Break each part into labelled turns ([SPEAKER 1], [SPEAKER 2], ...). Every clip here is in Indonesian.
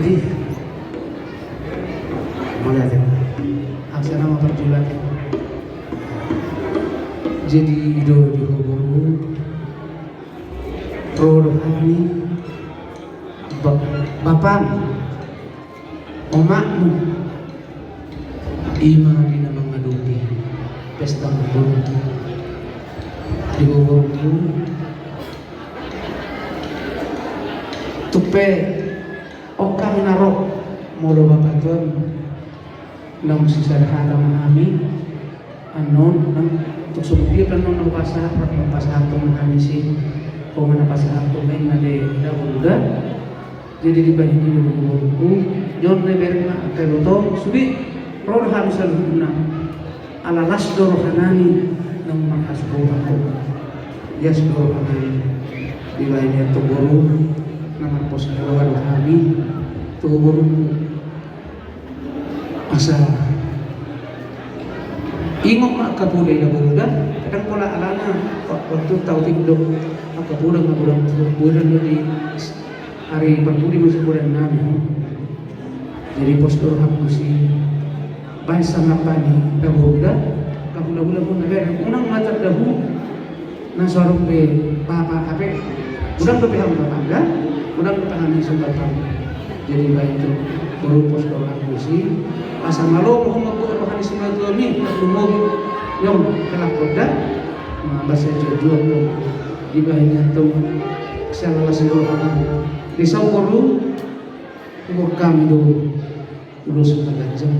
[SPEAKER 1] Jadi mulai deh. Aksana motor julat. Jadi do dihubungi rohani bapakmu, omakmu, ima dina mengaduki pesta hubungi dihubungi tupe okang narok molo bapak tuan nang sisarhana mahami anon nang untuk subuh kan nang pasar tu mahami si komana pasar tu main nade dahuluda jadi dibanding dulu jon leberna keloto subi roh harus aluna ala nasdor hanani nang mahasbo aku yasdor hanani dibanding tu guru nama pos lawan kami tu guru asa ingok mak kapulay na buda kadang pula alana waktu tahu tingdok kapulay na bulan di hari pagpuli mo sa bulan namin jadi postur aku si bahay sa ngapani na buda kapula-bula po na gaya unang matar dahu na sorong be papa kape udang bepihang bapangga udang bepihang isang batang jadi bahay itu baru postur aku si asa malo mo mabuo rohani si Madumi lumog yung kalakoda basa jojo mo di bahay niya itong kasalalas ng rohani di saungkoro umur kami do ulus kagajang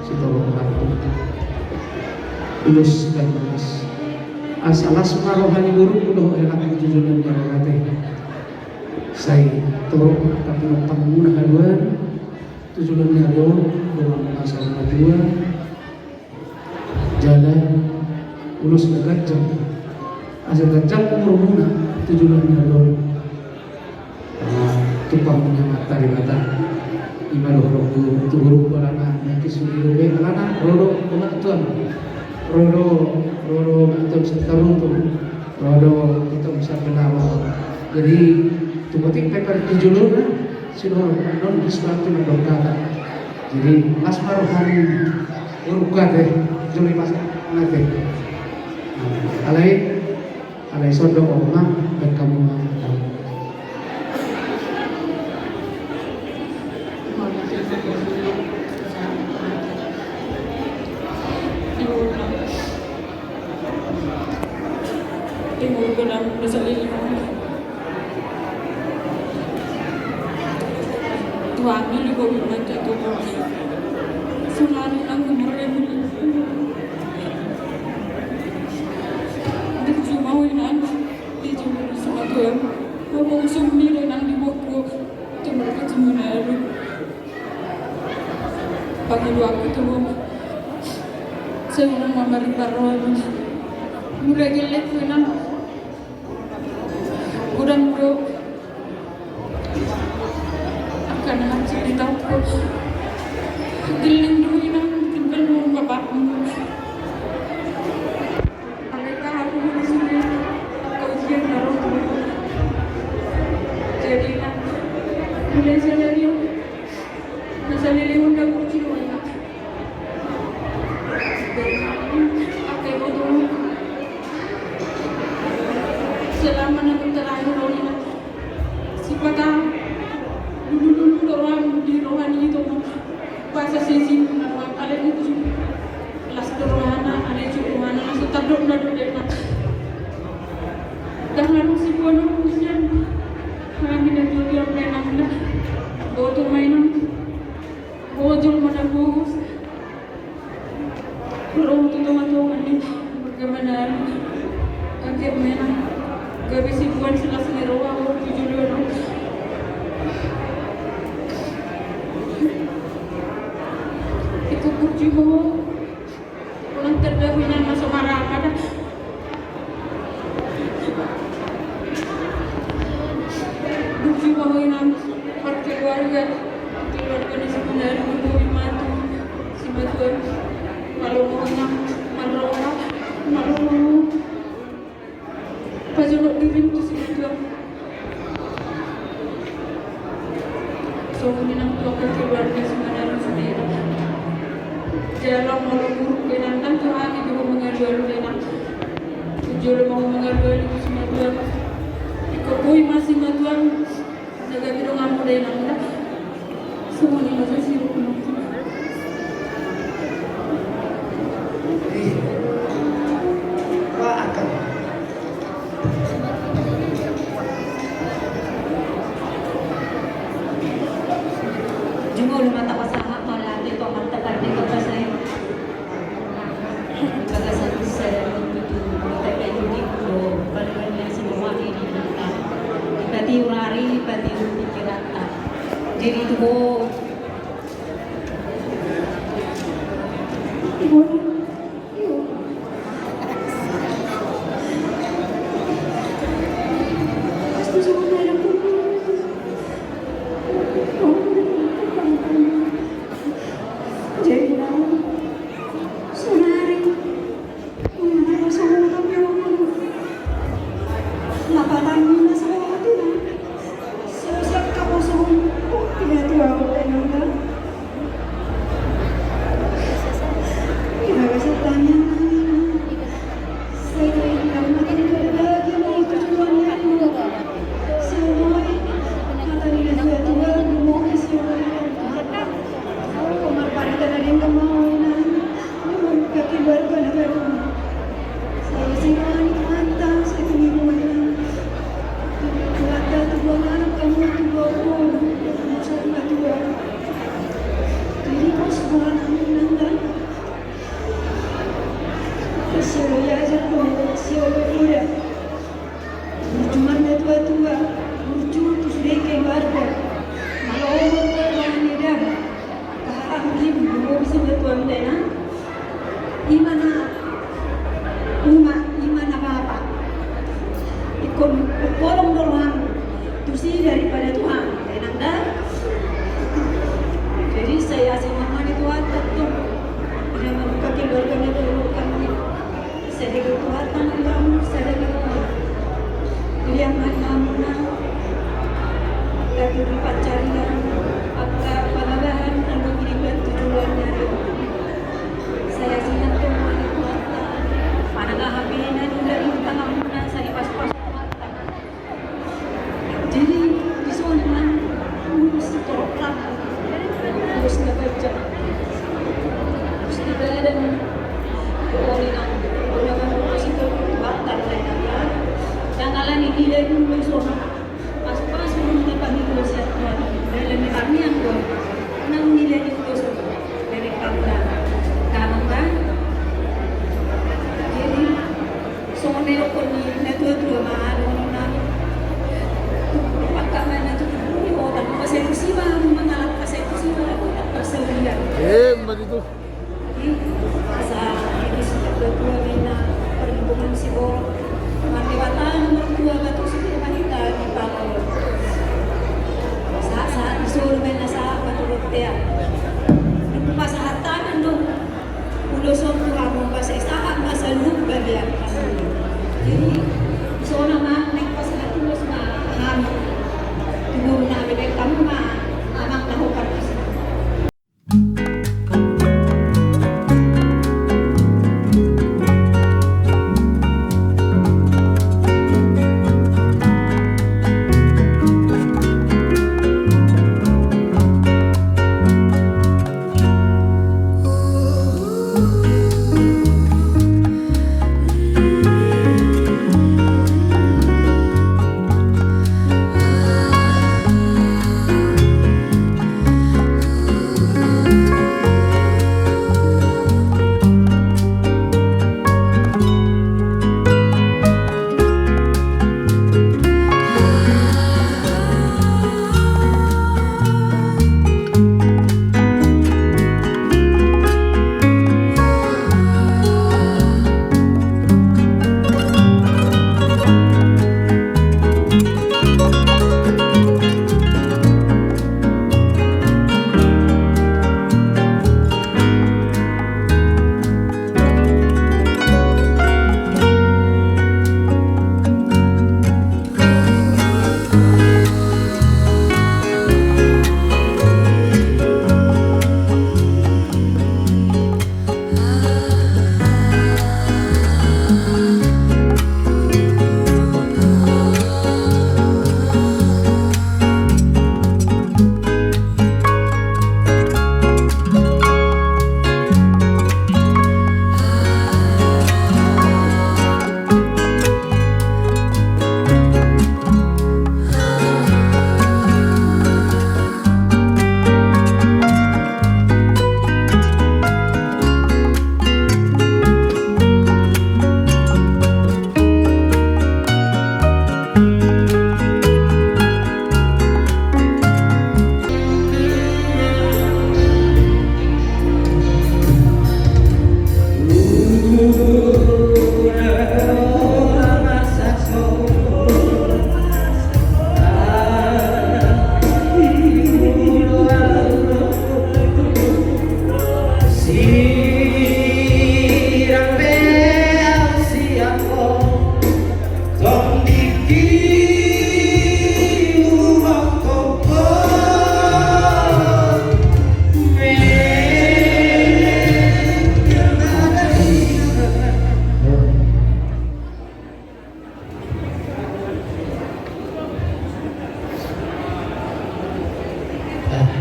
[SPEAKER 1] si toro karpo ulus kagajas asalas rohani guru kudo elak tujuan yang rate say toro kapinotang muna haluan tujuan nyaron dalam masalah dua jalan ulus gajang asal gajang umur muna tujuan nyaron tupang punya mata di mata ibadah roh turun balana kisuri robe balana rodo pengatuan rodo untuk sekarang tu rodo kita bisa kenal jadi tumpating paper tujuan sinor non disebut dengan kata jadi asma rohani uruka deh juli pas nanti alai sodok omah dan kamu
[SPEAKER 2] Timur Benam Bersali Tuangi di bawah mata tubuh Sunari lang kemarin Dijumawinan Dijumur sama Tuhan Ngomong sumbi dan di bawah Timur kejemunan Pagi dua aku tuh Saya mau memberi baron Mulai gelap kan Udang bro akan hasil ditapos giling dulu nang tinggal mau bapakmu mereka harus di sini ujian baru jadi nak mulai sadari masalah udah kucing banyak pakai bodoh selama nanti terakhir orang si patah dulu orang di rohani itu bahasa sesi ada itu kelas rohana ada itu rohana masuk tabrak nado dekat jangan si bodoh ujian kami dah jadi orang yang nak bodoh mainan bodoh mana bos orang itu teman-teman ini bagaimana agak mainan gak bisa buat selesai roh aku tujuh dulu itu kuciho ulang terdahulunya masuk marah pada kuciho ini partai keluarga di sebenarnya ibu imatu si betul malu pajuluk diri itu si betul Soalnya nang tua keluarga sebenarnya sendiri. Jalan mau buruk dengan kan Tuhan itu mengajar dengan tujuan mau mengajar itu semua Tuhan. Ikut masih Tuhan jaga bidang kamu dengan anda. Semuanya masih sibuk menunggu.
[SPEAKER 1] Pak akan
[SPEAKER 3] Jumlah lima tak pasangan malah itu akan tekan di kota saya. Bagasan saya itu kita jadi pulau balik semua ini kita. Berarti urari, berarti pikiran. Jadi itu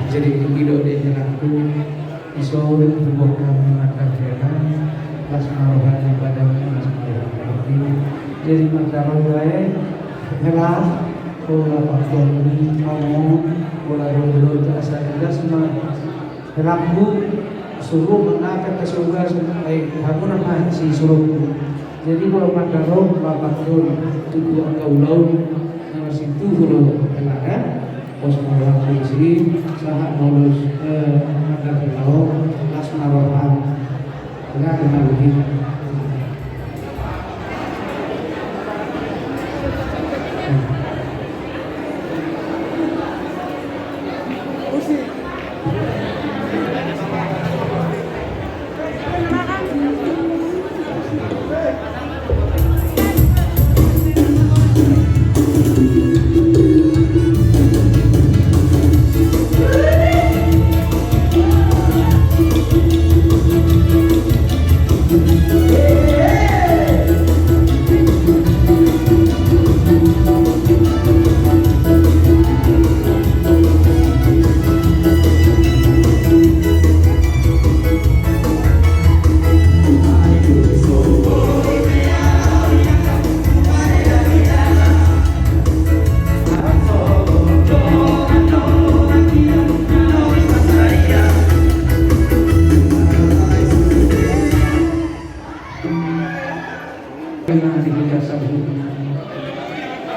[SPEAKER 1] jadi video dia laku isor buah kami mata jalan pas marohani badannya masih berarti jadi masalah lain helah pola faktor ngomong pola dulu asal jelas semua rabu suruh mengakat ke surga baik kamu nama si suruh jadi kalau makarong bapak tuh tujuh kaulau nama situ kalau helah pos malam polisi sangat mulus ada kalau las marohan enggak kenal begitu.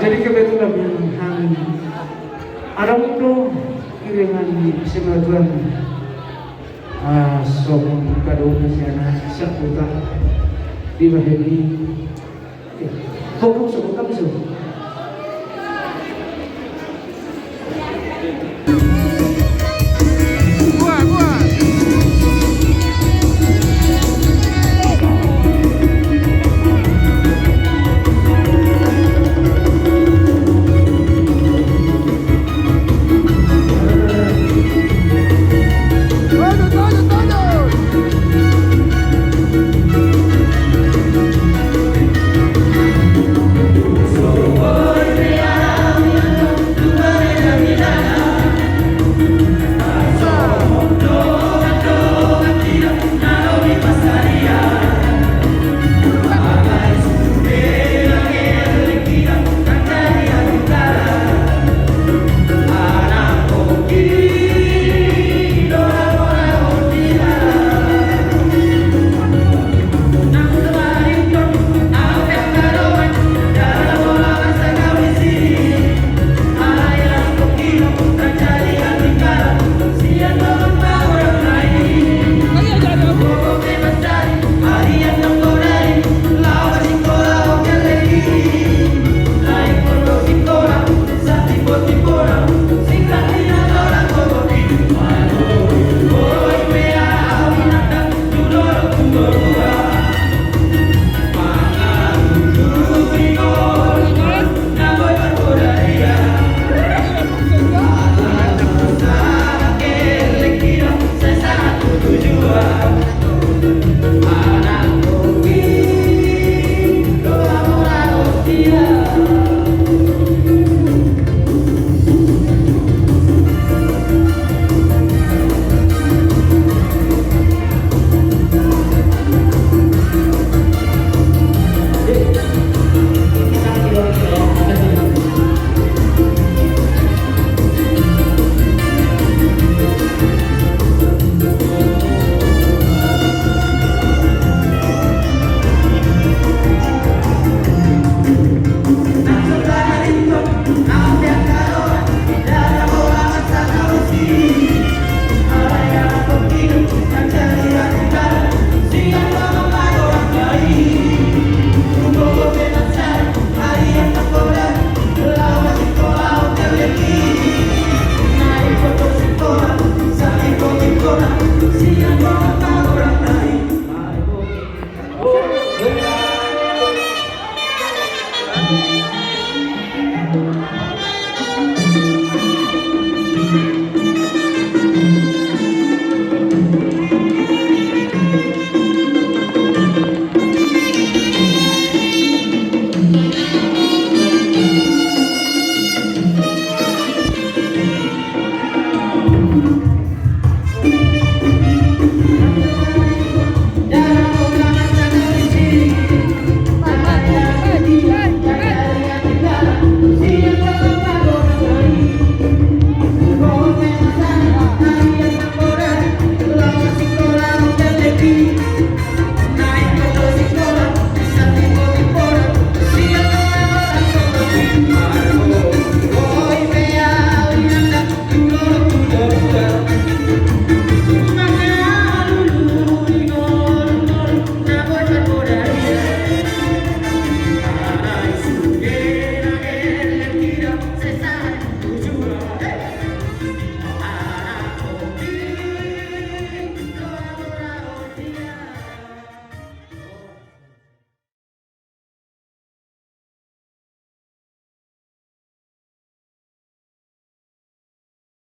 [SPEAKER 1] Jadi kebetulan ada itu kiringan semacam sokong kado nasiana sakuta di bahagi fokus sakuta bisa
[SPEAKER 4] Sing